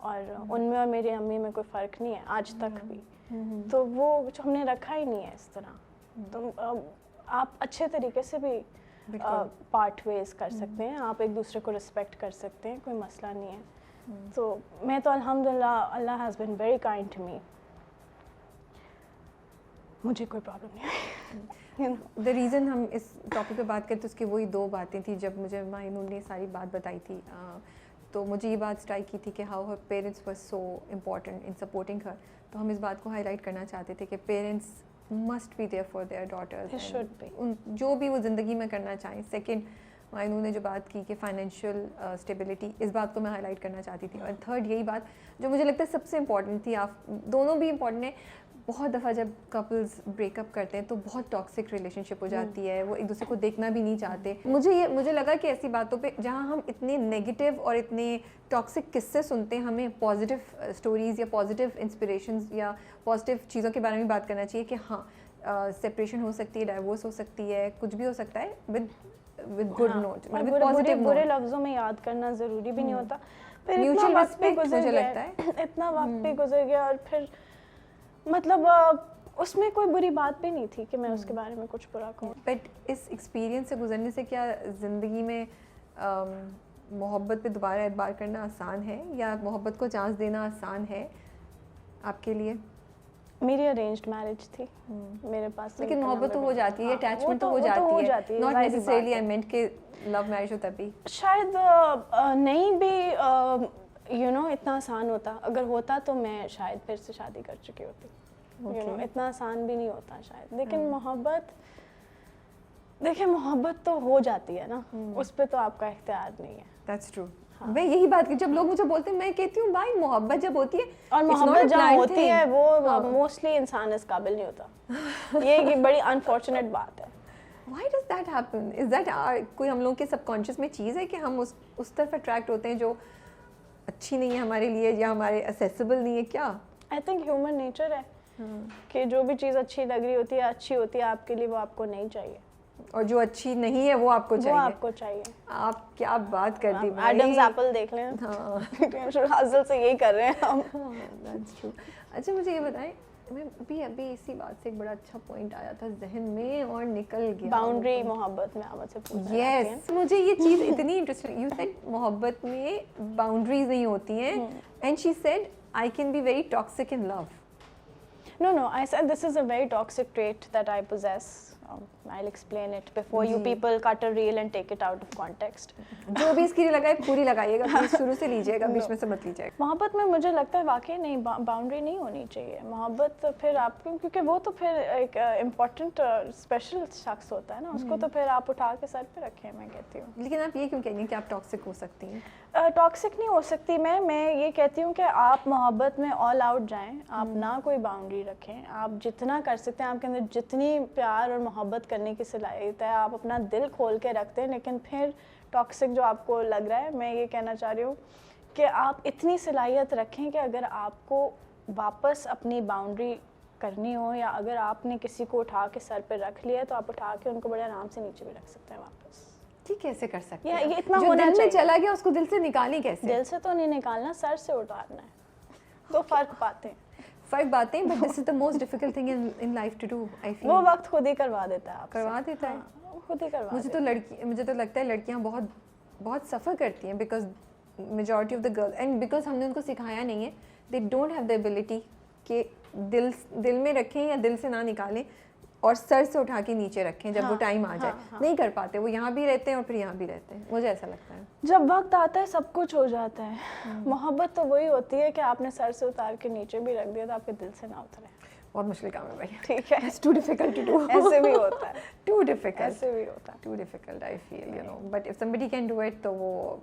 Speaker 1: اور ان میں اور میری امی میں کوئی فرق نہیں ہے آج تک بھی. تو وہ ہم نے رکھا ہی نہیں ہے اس طرح. تو آپ اچھے طریقے سے بھی پارٹ ویز کر سکتے ہیں, آپ ایک دوسرے کو رسپیکٹ کر سکتے ہیں, کوئی مسئلہ نہیں ہے. تو میں تو الحمدللہ Allah has been very kind to me, مجھے کوئی پرابلم نہیں آئی.
Speaker 2: دا ریزن ہم اس ٹاپک پہ بات کرتے اس کی وہی 2 باتیں تھیں. جب مجھے مائنون نے ساری بات بتائی تھی تو مجھے یہ بات اسٹرائک کی تھی کہ how her parents were so important in supporting her. تو ہم اس بات کو ہائی لائٹ کرنا چاہتے تھے کہ parents must be there for their daughters, جو بھی وہ زندگی میں کرنا چاہیں. سیکنڈ, مائنون نے جو بات کی کہ فائنینشیل اسٹیبلٹی, اس بات کو میں ہائی لائٹ کرنا چاہتی تھی. اور تھرڈ یہی بات جو مجھے لگتا ہے سب سے امپورٹنٹ تھی, آپ دونوں بھی امپورٹنٹ ہیں. بہت دفعہ جب کپلز بریک اپ کرتے ہیں تو بہت ٹاکسک ریلیشن شپ ہو جاتی ہے, وہ ایک دوسرے کو دیکھنا بھی نہیں چاہتے. مجھے لگا کہ ایسی باتوں پہ جہاں ہم اتنے نیگیٹو اور اتنے ٹاکسک قصے سنتے ہیں, ہمیں پازیٹیو اسٹوریز یا پازیٹیو انسپریشنز یا پازیٹیو چیزوں کے بارے میں بات کرنا چاہیے کہ ہاں سپریشن ہو سکتی ہے, ڈائیورس ہو سکتی ہے, کچھ بھی ہو سکتا ہے with good note,
Speaker 1: برے لفظوں میں یاد کرنا ضروری بھی نہیں ہوتا. پھر
Speaker 2: میوچل ریسپیکٹ مجھے لگتا ہے
Speaker 1: اتنا وقت بھی گزر گیا اور پھر مطلب اس میں کوئی بری بات بھی نہیں تھی کہ میں اس کے بارے میں کچھ برا کہوں.
Speaker 2: بٹ اس ایکسپیرینس سے گزرنے سے کیا زندگی میں محبت پہ دوبارہ اعتبار کرنا آسان ہے, یا محبت کو چانس دینا آسان ہے آپ کے لیے؟
Speaker 1: میری ارینجڈ میرج تھی میرے پاس,
Speaker 2: لیکن محبت تو ہو جاتی ہے, اٹیچمنٹ تو ہو جاتی ہے, ناٹ نیسیسریلی آئی مینٹ کہ لو میرج ہوتا بھی
Speaker 1: شاید نہیں بھی یو نو اتنا آسان ہوتا. اگر ہوتا تو میں شاید پھر سے شادی کر چکی ہوتی. یو نو اتنا آسان بھی نہیں ہوتا شاید. لیکن محبت, دیکھیں محبت تو ہو جاتی ہے نا, اس پہ تو آپ کا اختیار نہیں ہے.
Speaker 2: That's true. میں یہی بات کی, جب لوگ مجھے بولتے ہیں میں کہتی ہوں بھائی محبت جب ہوتی ہے,
Speaker 1: اور محبت جہاں ہوتی ہے وہ موسٹلی انسان اس قابل نہیں ہوتا. یہ بڑی انفارچونیٹ بات ہے.
Speaker 2: Why does that happen? Is that کوئی ہم لوگوں کے سب کانشیس میں چیز ہے کہ ہم اس طرف اٹریکٹ ہوتے ہیں جو اچھی نہیں ہے ہمارے لیے یا ہمارے اسیسیبل نہیں ہے؟ کیا
Speaker 1: آئی تھنک ہیومن نیچر ہے کہ جو بھی چیز اچھی لگ رہی ہوتی ہے, اچھی ہوتی ہے آپ کے لیے, وہ آپ کو نہیں چاہیے,
Speaker 2: اور جو اچھی نہیں ہے وہ آپ کو چاہیے.
Speaker 1: وہ آپ کو چاہیے.
Speaker 2: آپ کیا بات کر دی,
Speaker 1: ایڈمز ایپل دیکھ لیں. حاصل سے یہی کر رہے ہیں ہم.
Speaker 2: That's true. اچھا مجھے یہ بتائیں, میں ابھی اسی بات سے ایک بڑا اچھا پوائنٹ آیا تھا ذہن میں اور نکل گیا.
Speaker 1: باؤنڈری محبت میں آپ سے پوچھا.
Speaker 2: یس, مجھے یہ چیز اتنی انٹرسٹنگ. یو سیڈ محبت میں باؤنڈریز نہیں ہوتی ہیں, and she said I can be very toxic in love.
Speaker 1: No, I said this is a very toxic trait that I possess. I'll explain it before you people cut a reel and take it out of context.
Speaker 2: جو بھی اس کی لگائے پوری لگائیے گا, please شروع سے لیجیے گا, بیچ میں سے مت لیجیے گا.
Speaker 1: محبت میں مجھے لگتا ہے واقعی نہیں, باؤنڈری نہیں ہونی چاہیے. محبت پھر آپ کی, کیونکہ وہ تو پھر ایک امپورٹنٹ اسپیشل شخص ہوتا ہے نا, اس کو تو پھر آپ اٹھا کے سر پہ رکھیں, میں کہتی ہوں.
Speaker 2: لیکن آپ یہ کیوں کہیں گے کہ آپ ٹاکسک ہو سکتی ہیں؟
Speaker 1: ٹاکسک نہیں ہو سکتی میں یہ کہتی ہوں کہ آپ محبت میں آل آؤٹ جائیں, آپ نہ کوئی باؤنڈری رکھیں, آپ جتنا کر سکتے ہیں, آپ کے اندر جتنی پیار اور محبت کرنے کی صلاحیت ہے آپ اپنا دل کھول کے رکھتے ہیں. لیکن پھر ٹاکسک جو آپ کو لگ رہا ہے, میں یہ کہنا چاہ رہی ہوں کہ آپ اتنی صلاحیت رکھیں کہ اگر آپ کو واپس اپنی باؤنڈری کرنی ہو, یا اگر آپ نے کسی کو اٹھا کے سر پہ رکھ لیا, تو آپ اٹھا کے ان کو بڑے آرام سے نیچے بھی رکھ سکتے ہیں واپس.
Speaker 2: کیسے کر سکتے ہیں؟
Speaker 1: یہ اتنا
Speaker 2: جو
Speaker 1: ہونا
Speaker 2: دل میں
Speaker 1: چاہیے.
Speaker 2: چلا گیا اس کو دل سے نکالیں کیسے؟
Speaker 1: دل سے تو نہیں نکالنا, سر سے اتارنا ہے. تو فرق پاتے ہیں,
Speaker 2: but this is the most difficult thing in life to do. I feel
Speaker 1: وہ وقت خود ہی کروا دیتا ہے, آپ
Speaker 2: کروا دیتا ہے,
Speaker 1: خود ہی کروا.
Speaker 2: مجھے تو لگتا ہے لڑکیاں بہت سفر کرتی ہیں, because majority of the girl, and because ہم نے ان کو سکھایا نہیں ہے, they don't have the ability کہ دل میں رکھیں یا دل سے نہ نکالیں اور سر سے اٹھا کے نیچے رکھیں جب وہ ٹائم آ جائے. نہیں کر پاتے, وہ یہاں بھی رہتے ہیں اور پھر یہاں بھی رہتے ہیں. مجھے ایسا لگتا ہے
Speaker 1: جب وقت آتا ہے سب کچھ ہو جاتا ہے. محبت تو وہی ہوتی ہے کہ آپ نے سر سے اتار کے نیچے بھی رکھ دیا تو آپ کے دل سے نہ اترے.
Speaker 2: بہت مشکل کام ہے بھائی.
Speaker 1: ٹھیک ہے,
Speaker 2: it's too difficult to do.
Speaker 1: ایسے بھی ہوتا ہے,
Speaker 2: ٹو ڈیفیکلٹ,
Speaker 1: ایسے بھی ہوتا ہے,
Speaker 2: too difficult I feel, you know. But if somebody can do it تو وہ,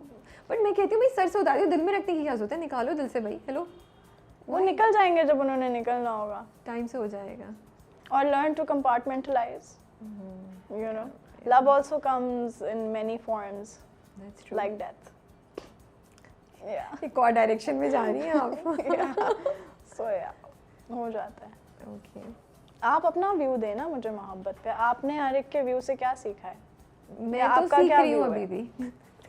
Speaker 2: بٹ میں کہتی ہوں بھائی سر سے اتار دو, دل میں رکھنے کی کیا ضرورت ہے, نکالو دل سے بھائی. ہیلو,
Speaker 1: وہ نکل جائیں گے جب انہوں نے نکلنا ہوگا,
Speaker 2: ٹائم سے ہو جائے گا.
Speaker 1: اور learn to compartmentalize. You know, love also comes in many forms.
Speaker 2: That's true.
Speaker 1: Like death. Yeah.
Speaker 2: ایک اور ڈائریکشن میں جا رہی ہیں آپ.
Speaker 1: So yeah, ہو جاتا ہے.
Speaker 2: Okay.
Speaker 1: آپ اپنا ویو دیں نا مجھے محبت پہ, آپ نے ہر ایک کے ویو سے کیا سیکھا ہے؟
Speaker 2: میں تو سیکھ رہی ہوں ابھی بھی.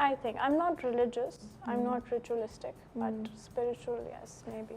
Speaker 1: I think I'm not religious, I'm not ritualistic, but spiritual, yes, maybe.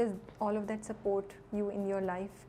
Speaker 2: does all of that support you in your life?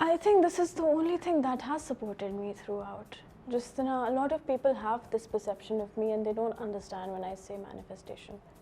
Speaker 1: I think this is the only thing that has supported me throughout. Just a lot of people have this perception of me and they don't understand when I say manifestation.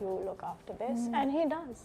Speaker 1: you look after this and he does.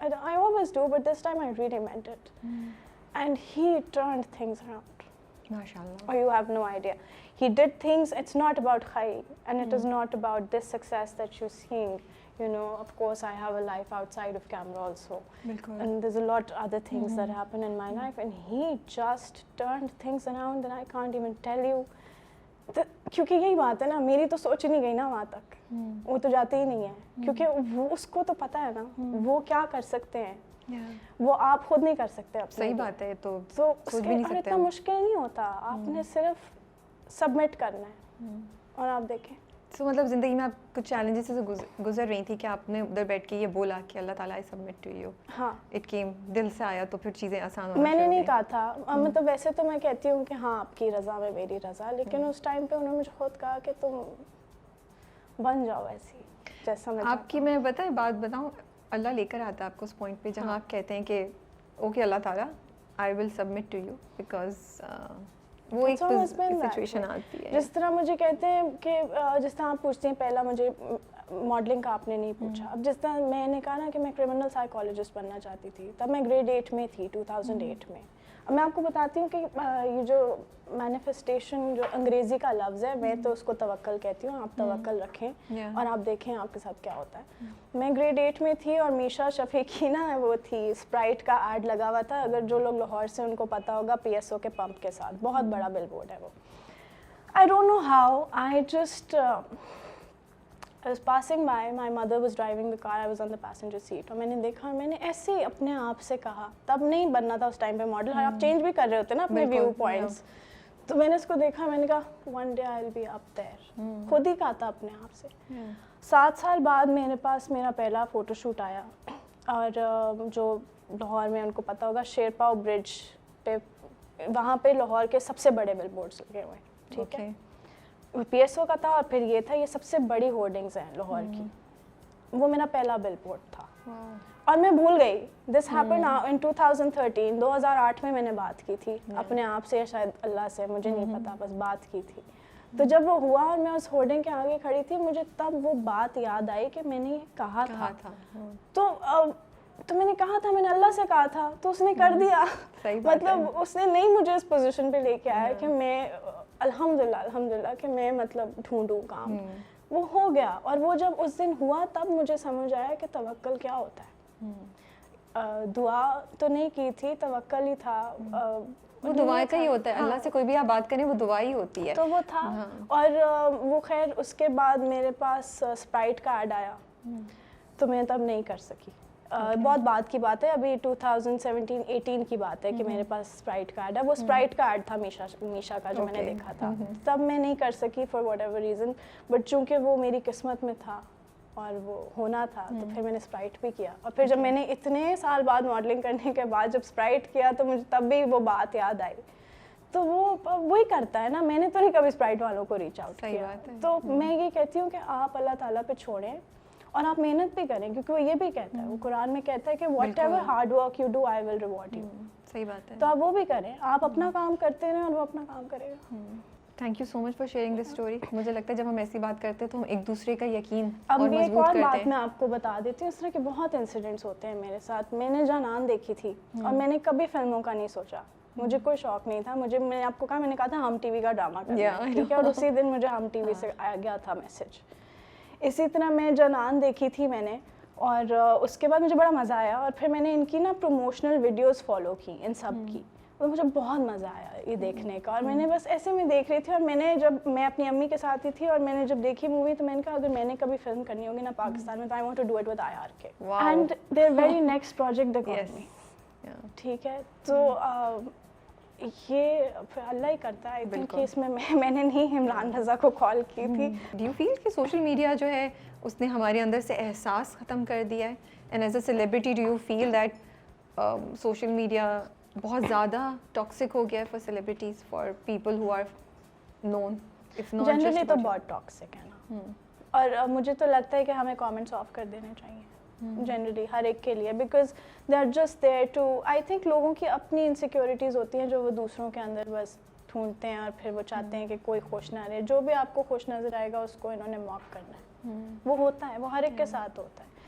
Speaker 1: I always do, but this time I really meant it. And he turned things around.
Speaker 2: MashaAllah.
Speaker 1: Oh, you have no idea. He did things, it's not about khai, and it is not about this success that you're seeing. you know, of course I have a life outside of camera also,
Speaker 2: بالکل.
Speaker 1: and there's a lot other things that happen in my life, and he just turned things around and I can't even tell you. کیونکہ یہی بات ہے نا, میری تو سوچ نہیں گئی نا وہاں تک, وہ تو جاتے ہی نہیں ہے, کیونکہ وہ اس کو تو پتا ہے نا وہ کیا کر سکتے ہیں, وہ آپ خود نہیں کر سکتے.
Speaker 2: صحیح بات ہے, تو
Speaker 1: اس کے اور اتنا مشکل نہیں ہوتا, آپ نے صرف سبمٹ کرنا ہے اور آپ دیکھیں.
Speaker 2: تو مطلب زندگی میں آپ کچھ چیلنجز سے گزر رہی تھی کہ آپ نے ادھر بیٹھ کے یہ بولا کہ اللہ تعالیٰ I submit to you.
Speaker 1: ہاں,
Speaker 2: اٹ کیم دل سے آیا تو پھر چیزیں آسان ہونا.
Speaker 1: میں نے نہیں کہا تھا, مطلب ویسے تو میں کہتی ہوں کہ ہاں آپ کی رضا میں میری رضا, لیکن اس ٹائم پہ انہوں نے مجھے خود کہا کہ تم بن جاؤ ایسی جیسا میں. آپ
Speaker 2: کی میں بتائیں بات بتاؤں, اللہ لے کر آتا ہے آپ کو اس پوائنٹ پہ جہاں آپ کہتے ہیں کہ اوکے اللہ تعالیٰ I will submit to you, because وہ ایک سچویشن آتی ہے.
Speaker 1: جس طرح مجھے کہتے ہیں کہ جس طرح آپ پوچھتے ہیں, پہلا مجھے ماڈلنگ کا آپ نے نہیں پوچھا, اب جس طرح میں نے کہا نا کہ میں کرمنل سائیکالوجسٹ بننا چاہتی تھی, تب میں گریڈ 8 میں تھی 2008 میں. اب میں آپ کو بتاتی ہوں کہ یہ جو مینیفیسٹیشن جو انگریزی کا لفظ ہے, میں تو اس کو توکل کہتی ہوں, آپ توکل رکھیں اور آپ دیکھیں آپ کے ساتھ کیا ہوتا ہے. میں گریڈ 8 میں تھی اور میشا شفیقی نا وہ تھی, اسپرائٹ کا ایڈ لگا ہوا تھا, اگر جو لوگ لاہور سے ان کو پتا ہوگا, PSO کے پمپ کے ساتھ, بہت بڑا بل بورڈ ہے وہ. I don't know how, I just I was passing by, my mother was driving the car, I was on the passenger seat, اور میں نے دیکھا اور میں نے ایسے ہی اپنے آپ سے کہا, تب نہیں بننا تھا اس ٹائم پہ ماڈل, اور آپ چینج بھی کر رہے ہوتے نا اپنے ویو پوائنٹس, تو میں نے اس کو دیکھا, میں نے کہا one day I'll be up there, خود ہی کہا تھا اپنے آپ سے. 7 سال بعد میرے پاس میرا پہلا فوٹو شوٹ آیا, اور جو لاہور میں ان کو پتا ہوگا شیرپاؤ برج پہ, وہاں پہ لاہور کے سب سے بڑے بل بورڈس لگے ہوئے, ٹھیک ہے, PSO کا تھا, اور پھر یہ تھا, یہ سب سے بڑی ہورڈنگز ہیں لاہور کی, وہ میرا پہلا بل بورڈ تھا. اور میں بھول گئی, دس ہیپن ان 2013, 2008 میں نے بات کی تھی اپنے آپ سے یا شاید اللہ سے, مجھے نہیں پتا, بس بات کی تھی. تو جب وہ ہوا اور میں اس ہورڈنگ کے آگے کھڑی تھی, مجھے تب وہ بات یاد آئی کہ میں نے یہ کہا تھا. تو میں نے کہا تھا, میں نے اللہ سے کہا تھا, تو اس نے کر دیا. مطلب اس نے نہیں مجھے اس پوزیشن پہ لے کے آیا کہ میں الحمدللہ کہ میں مطلب ڈھونڈوں کام, وہ ہو گیا. اور وہ جب اس دن ہوا تب مجھے سمجھ آیا کہ توکل کیا ہوتا ہے. دعا تو نہیں کی تھی, توکل ہی تھا.
Speaker 2: وہ دعا کا ہی ہوتا ہے, اللہ سے کوئی بھی آپ بات کریں وہ دعا ہی ہوتی ہے.
Speaker 1: تو وہ تھا. اور وہ خیر اس کے بعد میرے پاس اسپرائٹ کا ایڈ آیا, تو میں تب نہیں کر سکی. بہت بعد کی بات ہے, ابھی 2017-18 کی بات ہے کہ میرے پاس اسپرائٹ کا ایڈ ہے. وہ اسپرائٹ کا ایڈ تھا میشا کا جو میں نے دیکھا تھا, تب میں نہیں کر سکی for what ever reason, but چونکہ وہ میری قسمت میں تھا اور وہ ہونا تھا, تو پھر میں نے اسپرائٹ بھی کیا. اور پھر جب میں نے اتنے سال بعد ماڈلنگ کرنے کے بعد جب اسپرائٹ کیا, تو مجھے تب بھی وہ بات یاد آئی. تو وہ وہی کرتا ہے نا, میں نے تو نہیں کبھی اسپرائٹ والوں کو ریچ آؤٹ کیا. تو میں یہ کہتی ہوں کہ آپ اللہ تعالیٰ پہ چھوڑیں اور آپ محنت بھی کریں, کیونکہ وہ یہ بھی کہتا ہے, وہ قرآن میں کہتا ہے کہ what ever hard work you do I will reward you.
Speaker 2: صحیح بات ہے.
Speaker 1: تو آپ وہ بھی کریں, آپ اپنا کام کرتے رہیں اور وہ اپنا کام کرے گا.
Speaker 2: Thank you so much for sharing this story. مجھے لگتا ہے جب ہم ایسی بات کرتے ہیں تو ہم ایک دوسرے کا یقین
Speaker 1: اب بھی ایک اور بات میں آپ کو بتا دیتی ہوں, اس طرح کے بہت انسیڈنٹس ہوتے ہیں میرے ساتھ. میں نے جانان دیکھی تھی اور میں نے کبھی فلموں کا نہیں سوچا, مجھے کوئی شوق نہیں تھا. میں نے آپ کو کہا, میں نے کہا تھا ہم ٹی وی کا ڈرامہ کرنا, ٹھیک ہے, اور اسی دن مجھے ہم ٹی وی سے آ گیا تھا میسج. اسی طرح میں جانان دیکھی تھی میں نے, اور اس کے بعد مجھے بڑا مزہ آیا. اور پھر میں نے ان کی نا پروموشنل ویڈیوز فالو کی, ان سب کی, اور مجھے بہت مزہ آیا یہ دیکھنے کا. اور میں نے بس ایسے میں دیکھ رہی تھی, اور میں نے جب میں اپنی امی کے ساتھ ہی تھی, اور میں نے جب دیکھی مووی, تو میں نے کہا اگر میں نے کبھی فلم کرنی ہوگی نا پاکستان میں, تو I want to do it with IRK, and their very next project they got me. ٹھیک ہے, تو یہ پھر اللہ ہی کرتا ہے. آئی تھنک اس میں میں نے نہیں عمران رضا کو کال کی تھی.
Speaker 2: ڈو یو فیل کہ سوشل میڈیا جو ہے اس نے ہمارے اندر سے احساس ختم کر دیا ہے, and as a celebrity do you feel that social media بہت زیادہ ٹاکسک ہو گیا ہے for celebrities, for people who are known, if not
Speaker 1: generally تو بہت ٹاکسک ہے نا. اور مجھے تو لگتا ہے کہ ہمیں کامنٹس آف کر دینے چاہیے جنرلی ہر ایک کے لیے, because they are just there to, I think لوگوں کی اپنی انسیکیورٹیز ہوتی ہیں جو وہ دوسروں کے اندر بس ڈھونڈتے ہیں, اور پھر وہ چاہتے ہیں کہ کوئی خوش نہ رہے. جو بھی آپ کو خوش نظر آئے گا اس کو انہوں نے موک کرنا ہے, وہ ہوتا ہے, وہ ہر ایک کے ساتھ ہوتا ہے.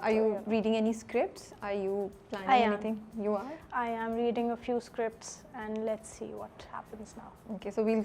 Speaker 2: Are you reading any scripts? Are you planning anything? You are?
Speaker 1: I am reading a few scripts and let's see what happens now.
Speaker 2: Okay, so we'll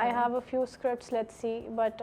Speaker 1: I have a few scripts, let's see. But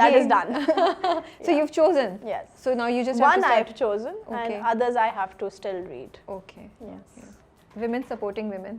Speaker 1: That is done.
Speaker 2: So you've chosen?
Speaker 1: Yes.
Speaker 2: So now you just have to
Speaker 1: start.
Speaker 2: One
Speaker 1: I've chosen, and others I have to still read.
Speaker 2: Okay.
Speaker 1: Yes.
Speaker 2: Women supporting women.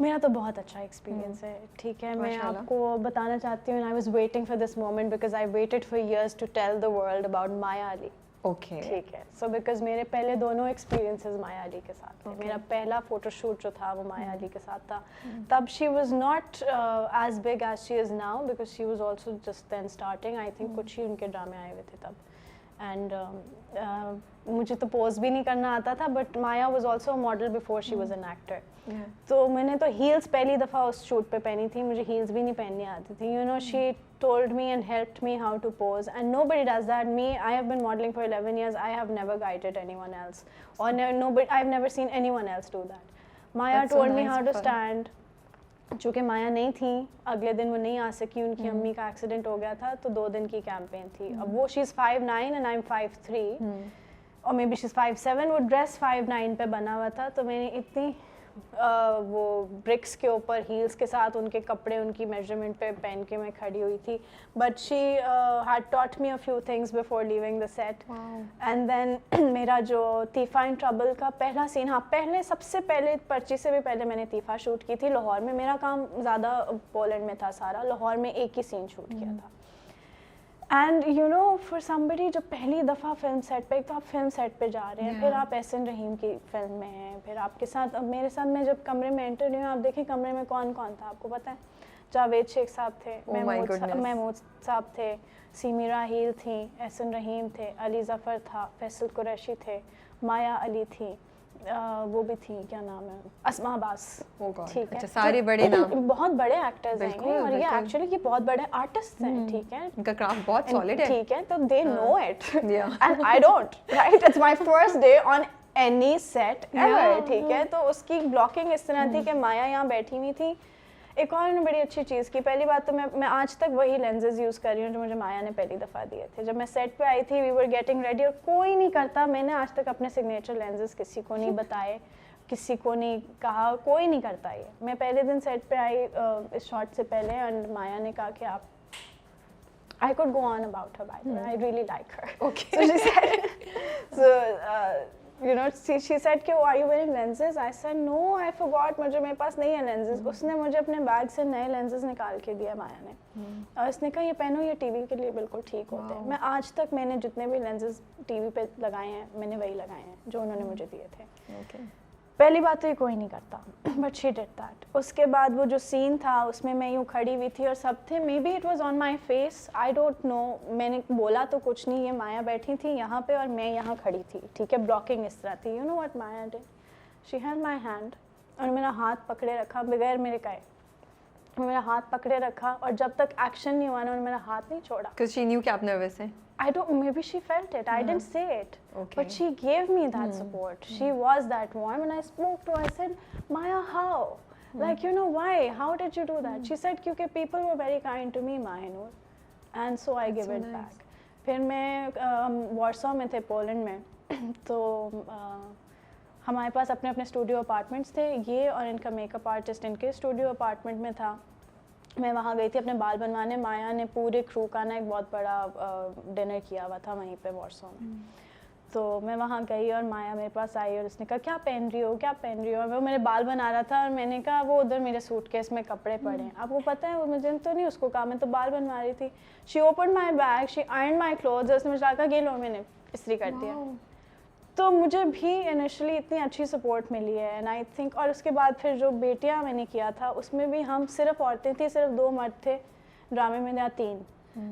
Speaker 1: میرا تو بہت اچھا experience ہے, ٹھیک ہے. میں آپ کو بتانا چاہتی ہوں, I was waiting for this moment because I waited for years to tell the world about Maya Ali.
Speaker 2: Okay,
Speaker 1: ٹھیک ہے. سو بیکاز میرے پہلے دونوں ایکسپیرینسز مایا علی کے ساتھ تھے. میرا پہلا فوٹو شوٹ جو تھا وہ مایا علی کے ساتھ تھا. تب she was not as big as she is now because she was also just then starting. I think کچھ ہی ان کے ڈرامے آئے ہوئے تھے تب. اینڈ مجھے تو پوز بھی نہیں کرنا آتا تھا, but Maya was also model before she was an actor. تو میں نے تو ہیلس پہلی دفعہ اس شوٹ پہ پہنی تھی. مجھے ہیلس بھی نہیں پہننی آتی تھی. You know she told me and helped me how to pose, and nobody does that. I have been modeling for 11 years. I have never guided anyone else, or nobody. I've never seen anyone else do that. Maya told me how to stand. چونکہ مایا نہیں تھی, اگلے دن وہ نہیں آ سکی, ان کی امی کا ایکسیڈنٹ ہو گیا تھا, تو 2 دن کی کیمپین تھی. اب وہ شی از 5'9" and I'm 5'3", اور مے بی شی از 5'7". وہ ڈریس 5'9" پہ بنا ہوا تھا, تو میں نے اتنی وہ برکس کے اوپر ہیلس کے ساتھ ان کے کپڑے ان کی میجرمنٹ پہ پہن کے میں کھڑی ہوئی تھی. But she had taught me a few things before leaving the set. And then میرا جو تیفا ان ٹربل کا پہلا سین, ہاں پہلے سب سے پہلے پرچی سے بھی پہلے میں نے تیفا شوٹ کی تھی لاہور میں. میرا کام زیادہ پولینڈ میں تھا سارا, لاہور میں ایک ہی سین شوٹ کیا تھا. And you know for somebody جو پہلی دفعہ فلم سیٹ پہ, ایک تو آپ فلم سیٹ پہ جا رہے ہیں, پھر آپ احسن رحیم کی فلم میں ہیں, پھر آپ کے ساتھ, اب میرے ساتھ میں جب کمرے میں انٹر ہوئی ہوں, آپ دیکھیں کمرے میں کون کون تھا, آپ کو پتہ ہے؟ جاوید شیخ صاحب تھے, محمود صاحب تھے, سیمی راہیل تھیں, احسن رحیم تھے, علی ظفر تھا, فیصل قریشی تھے, مایا علی تھی, وہ بھی تھی, کیا نام ہے, اسما عباس. ٹھیک ہے,
Speaker 2: سارے بڑے نام,
Speaker 1: بہت بڑے ایکٹرز ہیں, اور یہ ایکچولی یہ بہت بڑے آرٹسٹ ہیں. ٹھیک ہے,
Speaker 2: ان کا کرافٹ بہت سالڈ ہے.
Speaker 1: ٹھیک ہے, تو they know it and I don't, right. It's my first day on any set ever. ٹھیک ہے, تو اس کی بلاکنگ اس طرح تھی کہ مایا یہاں بیٹھی ہوئی تھی. ایک اور نے بڑی اچھی چیز کی, پہلی بات تو میں آج تک وہی لینزز یوز کر رہی ہوں جو مجھے مایا نے پہلی دفعہ دیے تھے. جب میں سیٹ پہ آئی تھی, وی ور گیٹنگ ریڈی, اور کوئی نہیں کرتا, میں نے آج تک اپنے سگنیچر لینزز کسی کو نہیں بتائے, کسی کو نہیں کہا, کوئی نہیں کرتا یہ. میں پہلے دن سیٹ پہ آئی اس شاٹ سے پہلے, اینڈ مایا نے کہا کہ آپ, I could go on about her, by the way. I really like her. Okay. So she said, you know, she said کہ are you wearing lenses? I said no, I forgot, میرے پاس نہیں ہے lenses. اس نے مجھے اپنے bag سے نئے lenses نکال کے دیا مایا نے, اور اس نے کہا یہ پہنو, یہ ٹی وی کے لیے بالکل ٹھیک ہوتے ہیں. میں آج تک میں نے جتنے بھی lenses ٹی وی پہ لگائے ہیں, میں نے وہی لگائے ہیں جو انہوں نے مجھے دیے تھے. پہلی بات تو یہ کوئی نہیں کرتا, بٹ شی ڈڈ دیٹ. اس کے بعد وہ جو سین تھا اس میں یوں کھڑی ہوئی تھی اور سب تھے, maybe it was on my face, I don't know, میں نے بولا تو کچھ نہیں. یہ مایا بیٹھی تھی یہاں پہ اور میں یہاں کھڑی تھی. ٹھیک ہے, بلاکنگ اس طرح تھی. You know what Maya did, she held my hand, اور میرا ہاتھ پکڑے رکھا بغیر میرے کہے. میرا ہاتھ پکڑے رکھا, اور جب تک ایکشن نہیں ہوا نا, انہوں نے میرا ہاتھ نہیں چھوڑا.
Speaker 2: Because she knew کہ آپ نروس ہیں.
Speaker 1: I don't, maybe she felt it. I didn't say it. Okay. But she gave me that support. She was that warm, and I spoke to her. I said, Maya, how? Like, you know, why? How did you do that? She said, because people were very kind to me, Maya Noor. And so I give it back. پھر میں وارسا میں تھے, Poland میں, تو ہمارے پاس اپنے اپنے studio apartments تھے. یہ اور ان کا میک اپ آرٹسٹ ان کے اسٹوڈیو اپارٹمنٹ میں تھا. میں وہاں گئی تھی اپنے بال بنوانے. مایا نے پورے کرو کا نا ایک بہت بڑا ڈنر کیا ہوا تھا وہیں پہ وارسا میں. تو میں وہاں گئی اور مایا میرے پاس آئی اور اس نے کہا کیا پہن رہی ہو, کیا پہن رہی ہو. اور وہ میرے بال بنا رہا تھا, اور میں نے کہا وہ ادھر میرے سوٹ کیس میں کپڑے پڑے ہیں. آپ کو پتہ ہے, وہ مجھے تو نہیں اس کو کہا, میں تو بال بنوا رہی تھی. She open my bag, she iron my clothes. اس نے مجھے کہا یہ لو, میں نے استری کر دیا. تو مجھے بھی انیشلی اتنی اچھی سپورٹ ملی ہے. اینڈ آئی تھنک, اور اس کے بعد پھر جو بیٹیاں میں نے کیا تھا اس میں بھی ہم صرف عورتیں تھیں, صرف 2 مرد تھے ڈرامے میں, یا 3,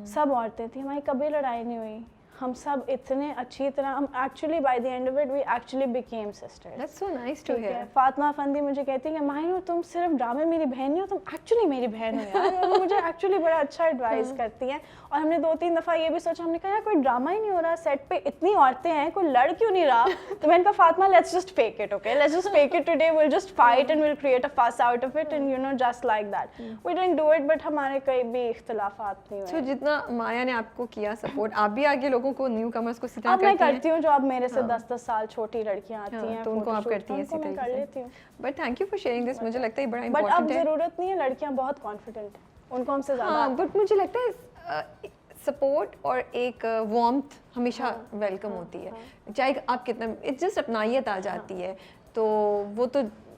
Speaker 1: سب عورتیں تھیں. ہماری کبھی لڑائی نہیں ہوئی. ہم سب اتنے اچھی طرح, ہم actually by the end of it we actually became sisters.
Speaker 2: That's so nice to hear.
Speaker 1: Fatima Effendi مجھے کہتی ہے کہ ماہنور تم صرف ڈرامے میری بہن نہیں ہو, تم ایکچولی میری بہن ہو یار. اور وہ مجھے ایکچولی بڑا اچھا ایڈوائز کرتی ہیں. اور ہم نے 2-3 دفعہ یہ بھی سوچا, ہم نے کہا یار کوئی ڈرامہ ہی نہیں ہو رہا سیٹ پہ, اتنی عورتیں ہیں, کوئی لڑ کیوں نہیں رہا. تو میں نے کہا Fatima let's just fake it, okay let's just fake it today, we'll just fight and we'll create a fuss out of it, and you know just like that. We didn't do it, but ہمارے کوئی بھی اختلافات نہیں ہوئے.
Speaker 2: سو جتنا مایا نے آپ کو کیا سپورٹ, آپ بھی آگے لوگوں کو, نیو کمرس کو
Speaker 1: اب میں کرتی ہوں جو اب میرے سے 10-10 سال چھوٹی لڑکیاں آتی ہیں
Speaker 2: تو ان کو آپ کرتی ہیں اسی
Speaker 1: کر لیتی ہوں.
Speaker 2: But thank you for sharing دس. مجھے لگتا ہے بڑا
Speaker 1: بٹ اب
Speaker 2: امپورٹنٹ ہے.
Speaker 1: ضرورت نہیں ہے, لڑکیاں بہت کانفیڈنٹ ہیں, ان کو ہم سے زیادہ.
Speaker 2: ہاں, بٹ مجھے لگتا ہے سپورٹ اور ایک وارمتھ ہمیشہ ویلکم ہوتی ہے, چاہے آپ کتنا, اٹس جسٹ اپنائیت آ جاتی ہے. تو وہ تو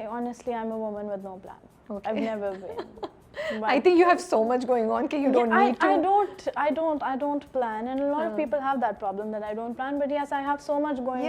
Speaker 1: I honestly I'm a woman with no plan.
Speaker 2: Okay.
Speaker 1: I've never been.
Speaker 2: I think you have so much going on that you don't need to.
Speaker 1: I don't plan, and a lot of people have that problem that I don't plan. But yes, I have so much going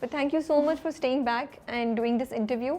Speaker 2: But thank you so much for staying back and doing this interview.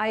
Speaker 2: I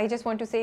Speaker 2: I just want to say